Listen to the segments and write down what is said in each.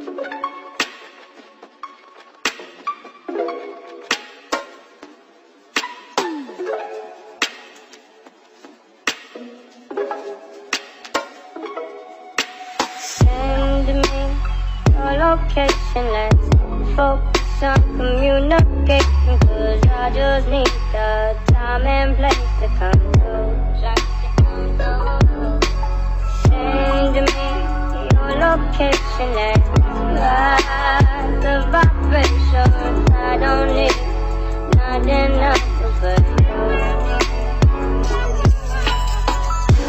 Send me your location, let's focus on communication, 'cause I just need the time and place to come through. Send me your location, let's ride the vibrations. I don't need nothing else but you.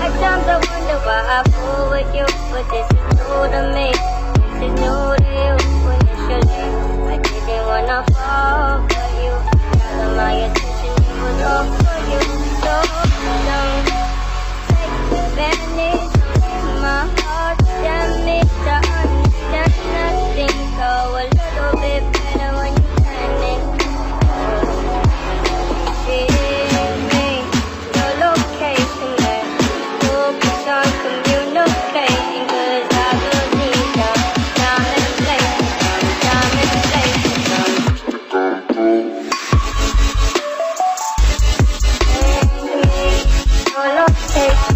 At times I wonder why I fool with you, but this is new to me. This is new to you. Initially, I didn't wanna fall for you. Gather my attention, it was all for you. So don't take advantage. Don't take my heart, damage. I understand nothing. Go a little bit better when you turn it. Give me your location, let's focus on communicating, 'cause I just need the time and place to come, time and place to come. Send me your location.